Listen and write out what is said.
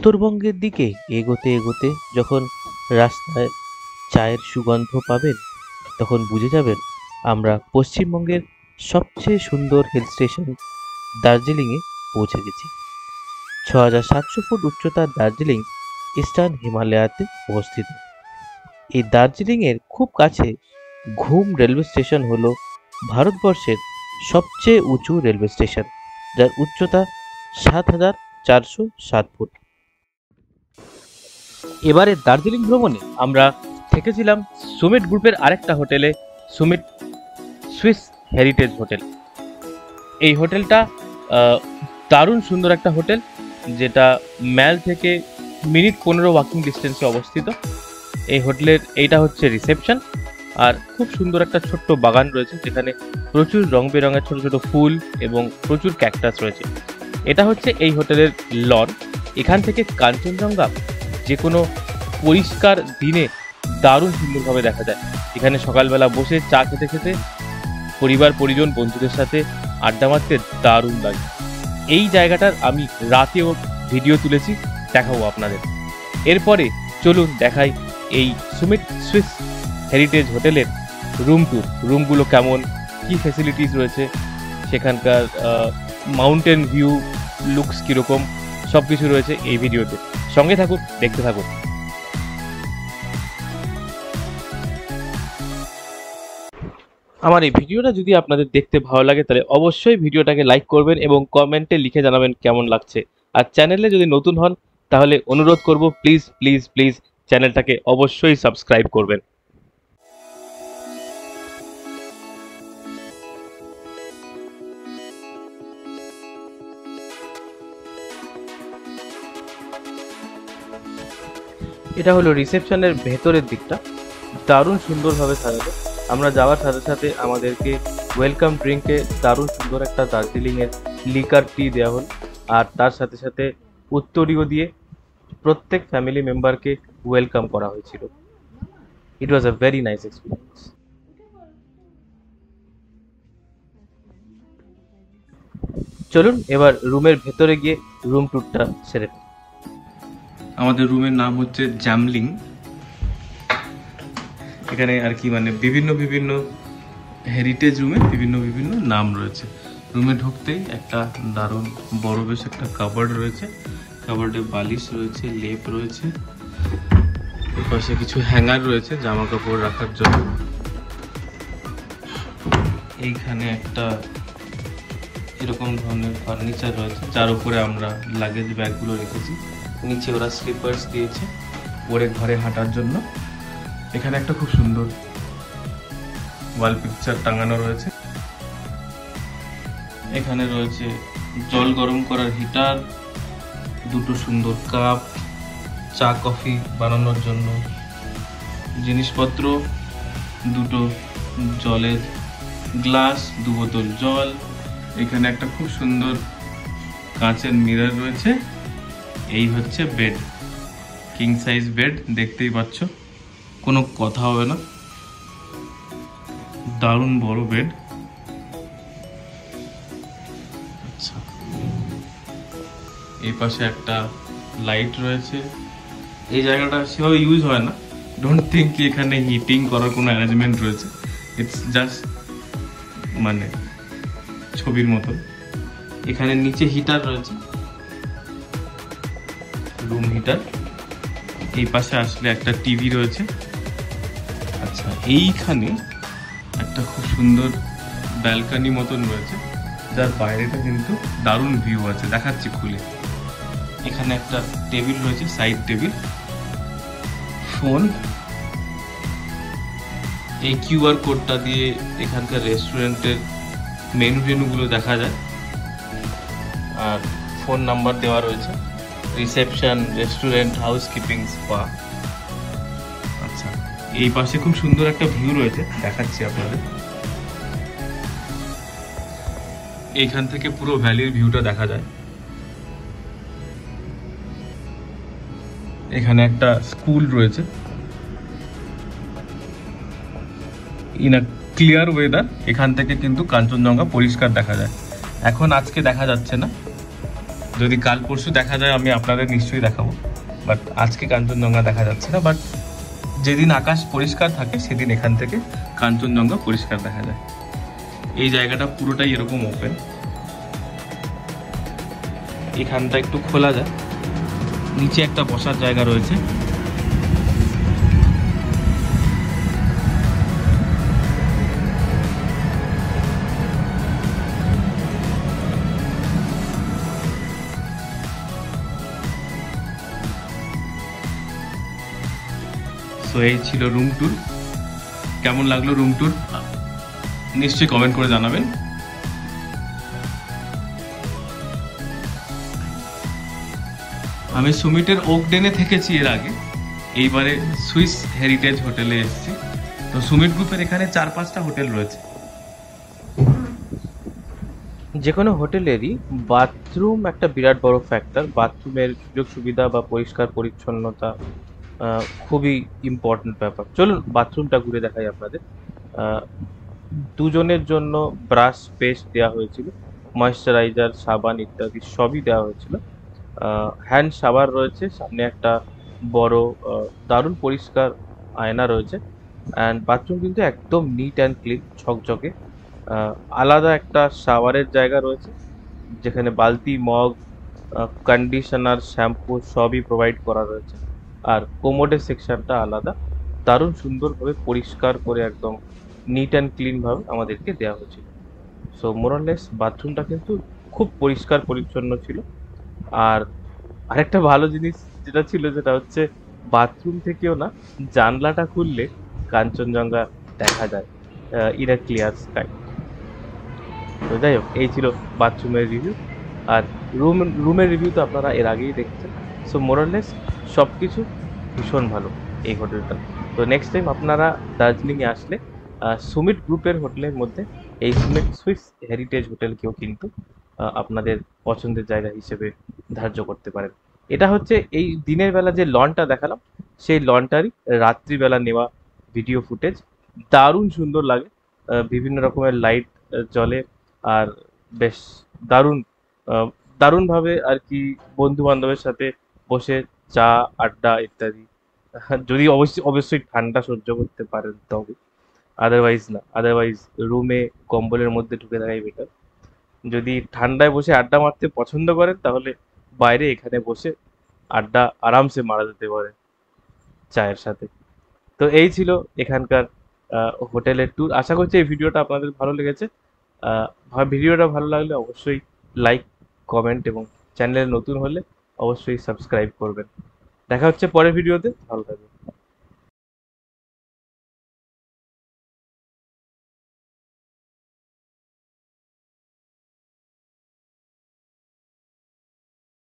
উত্তরবঙ্গের দিকে এগোতে এগোতে যখন রাস্তায় চায়ের সুগন্ধ পাবেন, তখন বুঝে যাবেন আমরা পশ্চিমবঙ্গের সবচেয়ে সুন্দর হিল স্টেশন দার্জিলিংয়ে পৌঁছে গেছি। ৬৭০০ ফুট উচ্চতার দার্জিলিং ইস্টার্ন হিমালয়াতে অবস্থিত। এই দার্জিলিংয়ের খুব কাছে ঘুম রেলওয়ে স্টেশন হলো ভারতবর্ষের সবচেয়ে উঁচু রেলওয়ে স্টেশন, যার উচ্চতা ৭,৪০৭ ফুট। এবারে দার্জিলিং ভ্রমণে আমরা থেকেছিলাম সুমিট গ্রুপের আরেকটা হোটেলে, সুমিট সুইস হেরিটেজ হোটেল। এই হোটেলটা দারুণ সুন্দর একটা হোটেল, যেটা ম্যাল থেকে মিনিট 15 ওয়াকিং ডিস্টেন্সে অবস্থিত। এই হোটেলের এইটা হচ্ছে রিসেপশন, আর খুব সুন্দর একটা ছোট্ট বাগান রয়েছে যেখানে প্রচুর রং বেরঙের ছোট ছোট ফুল এবং প্রচুর ক্যাকটাস রয়েছে। এটা হচ্ছে এই হোটেলের লন। এখান থেকে কাঞ্চনজঙ্ঘা যে কোনো পরিষ্কার দিনে দারুণ সুন্দরভাবে দেখা যায়। এখানে সকালবেলা বসে চা খেতে খেতে পরিবার পরিজন বন্ধুদের সাথে আড্ডা মারতে দারুণ লাগে। এই জায়গাটার আমি রাতেও ভিডিও তুলেছি, দেখাবো আপনাদের। এরপরে চলুন দেখাই এই সুমিট সুইস হেরিটেজ হোটেলের রুম ট্যুর। রুমগুলো কেমন, কি ফেসিলিটিস রয়েছে, সেখানকার মাউন্টেন ভিউ লুকস কীরকম, সব কিছু রয়েছে এই ভিডিওতে। সঙ্গে থাকুন, দেখতে থাকুন। আমার এই ভিডিওটা যদি আপনাদের দেখতে ভালো লাগে তাহলে অবশ্যই ভিডিওটাকে লাইক করবেন এবং কমেন্টে লিখে জানাবেন কেমন লাগছে। আর চ্যানেলে যদি নতুন হন তাহলে অনুরোধ করব, প্লিজ প্লিজ প্লিজ চ্যানেলটাকে অবশ্যই সাবস্ক্রাইব করবেন। এটা হলো রিসেপশনের ভেতরের দিকটা, দারুণ সুন্দরভাবে সাজানো। আমরা যাওয়ার সাথে সাথে আমাদেরকে ওয়েলকাম ড্রিঙ্কে দারুণ সুন্দর একটা দার্জিলিংয়ের লিকার টি দেওয়া হল, আর তার সাথে সাথে উত্তরীয় দিয়ে প্রত্যেক ফ্যামিলি মেম্বারকে ওয়েলকাম করা হয়েছিল। ইট ওয়াজ আ ভেরি নাইস এক্সপিরিয়েন্স। চলুন এবার রুমের ভেতরে গিয়ে রুম ট্যুরটা সেরে নিই। আমাদের রুমের নাম হচ্ছে জামলিং। এখানে আর কি মানে বিভিন্ন বিভিন্ন হেরিটেজ রুমে বিভিন্ন বিভিন্ন নাম রয়েছে। রুমে ঢুকতেই একটা দারুণ বড় বেশ একটা কাবার্ড রয়েছে, কাবার্ডে বালিশ রয়েছে, লেপ রয়েছে, পাশে কিছু হ্যাঙ্গার রয়েছে জামা কাপড় রাখার জন্য। এইখানে একটা এরকম ধরনের ফার্নিচার রয়েছে যার উপরে আমরা লাগেজ ব্যাগগুলো রেখেছি। নিচে ওরা স্লিপার্স দিয়েছে পরে ঘরে হাঁটার জন্য। এখানে একটা খুব সুন্দর ওয়াল পিকচার টাঙানো রয়েছে। এখানে রয়েছে জল গরম করার হিটার, দুটো সুন্দর কাপ, চা কফি বানানোর জন্য জিনিসপত্র, দুটো জলের গ্লাস, 2 বোতল জল। এখানে একটা খুব সুন্দর কাঁচের মিরর রয়েছে। এই হচ্ছে বেড, কিং সাইজ বেড, দেখতেই পাচ্ছ, কোনো কথা হবে না, দারুণ বড় বেড। আচ্ছা, এই পাশে একটা লাইট রয়েছে। এই জায়গাটা সেভাবে ইউজ হয় না, ডোন্ট থিঙ্ক কি এখানে হিটিং করার কোনো অ্যারেঞ্জমেন্ট রয়েছে। ইটস জাস্ট মানে ছবির মতো। এখানে নিচে হিটার রয়েছে, রুম হিটার। এই পাশে আসলে একটা টিভি রয়েছে। আচ্ছা, এইখানে একটা খুব সুন্দর ব্যালকনি মতন রয়েছে, যার বাইরেটা কিন্তু দারুণ ভিউ আছে, দেখাচ্ছি খুলে। এখানে একটা টেবিল রয়েছে, সাইড টেবিল, ফোন। এই কিউআর কোডটা দিয়ে এখানকার রেস্টুরেন্টের মেনুগুলো দেখা যায়, আর ফোন নাম্বার দেওয়া রয়েছে। Reception, restaurant, housekeeping, spa. আচ্ছা, এই পাশে খুব সুন্দর একটা ভিউ রয়েছে, দেখাচ্ছি আপনাদের। এইখান থেকে পুরো ভ্যালির ভিউটা দেখা যায়। এখানে একটা স্কুল রয়েছে। ইন আ ক্লিয়ার ওয়েদার এখান থেকে কিন্তু কাঞ্চনজঙ্ঘা পরিষ্কার দেখা যায়। এখন আজকে দেখা যাচ্ছে না, যদি কাল পরশু দেখা যায় আমি আপনাদের নিশ্চয়ই দেখাবো, বাট আজকে কাঞ্চনজঙ্ঘা দেখা যাচ্ছে না। বাট যেদিন আকাশ পরিষ্কার থাকে সেদিন এখান থেকে কাঞ্চনজঙ্ঘা পরিষ্কার দেখা যায়। এই জায়গাটা পুরোটাই এরকম ওপেন, এখানটা একটু খোলা যায়, নিচে একটা বসার জায়গা রয়েছে। সো এই ছিল রুম ট্যুর। কেমন লাগলো রুম ট্যুর নিশ্চয়ই কমেন্ট করে জানাবেন। আমি সুমিটের ওকডেনে থেকেছি এর আগে, এইবারে সুইস হেরিটেজ হোটেলে এসেছি। তো সুমিট গ্রুপের এখানে 4-5টা হোটেল রয়েছে। যে কোনো হোটেলেরই বাথরুম একটা বিরাট বড় ফ্যাক্টর। বাথরুমের সুযোগ সুবিধা বা পরিষ্কার পরিচ্ছন্নতা খুবই ইম্পর্টেন্ট ব্যাপার। চলুন বাথরুমটা ঘুরে দেখাই আপনাদের। দুজনের জন্য ব্রাশ পেস্ট দেওয়া হয়েছিল, ময়েশ্চারাইজার, সাবান ইত্যাদি সবই দেওয়া হয়েছিল। হ্যান্ড শাওয়ার রয়েছে, সামনে একটা বড় দারুণ পরিষ্কার আয়না রয়েছে। অ্যান্ড বাথরুম কিন্তু একদম নিট অ্যান্ড ক্লিন, ঝকঝকে। আলাদা একটা শাওয়ারের জায়গা রয়েছে, যেখানে বালতি, মগ, কন্ডিশনার, শ্যাম্পু সবই প্রোভাইড করা রয়েছে। আর কোমোডের সেকশনটা আলাদা, দারুণ সুন্দরভাবে পরিষ্কার করে একদম নিট অ্যান্ড ক্লিনভাবে আমাদেরকে দেওয়া হয়েছিল। সো মোরলেস বাথরুমটা কিন্তু খুব পরিষ্কার পরিচ্ছন্ন ছিল। আর আরেকটা ভালো জিনিস যেটা ছিল, যেটা হচ্ছে বাথরুম থেকেও না, জানলাটা খুললে কাঞ্চনজঙ্ঘা দেখা যায় ইন আ ক্লিয়ার স্কাই। তো যাই হোক, এই ছিল বাথরুমের রিভিউ। আর রুমের রিভিউ তো আপনারা এর আগেই দেখছেন। সো মোরলেস সব কিছু ভীষণ ভালো এই হোটেলটা। তো নেক্সট টাইম আপনারা দার্জিলিংয়ে আসলে সুমিট গ্রুপের হোটেলের মধ্যে এই সুমিট সুইস হেরিটেজ হোটেলকেও কিন্তু আপনাদের পছন্দের জায়গা হিসেবে ধার্য করতে পারেন। এটা হচ্ছে এই দিনের বেলা যে লনটা দেখালাম, সেই লনটারই রাত্রিবেলা নেওয়া ভিডিও ফুটেজ। দারুণ সুন্দর লাগে, বিভিন্ন রকমের লাইট জ্বলে, আর বেশ দারুণ দারুণভাবে আর কি বন্ধু বান্ধবের সাথে বসে চা, আড্ডা ইত্যাদি। যদি অবশ্যই ঠান্ডা সহ্য করতে পারেন তবে, আদারওয়াইজ না, আদারওয়াইজ রুমে কম্বলের মধ্যে ঢুকে থাকাই বেটার। যদি ঠান্ডায় বসে আড্ডা মারতে পছন্দ করেন তাহলে বাইরে এখানে বসে আড্ডা আরামসে মারা যেতে পারে চায়ের সাথে। তো এই ছিল এখানকার হোটেলের ট্যুর। আশা করছি এই ভিডিওটা আপনাদের ভালো লেগেছে। ভিডিওটা ভালো লাগলে অবশ্যই লাইক, কমেন্ট এবং চ্যানেলে নতুন হলে অবশ্যই সাবস্ক্রাইব করবেন। দেখা হচ্ছে পরের ভিডিওতে, ভালো থাকবেন।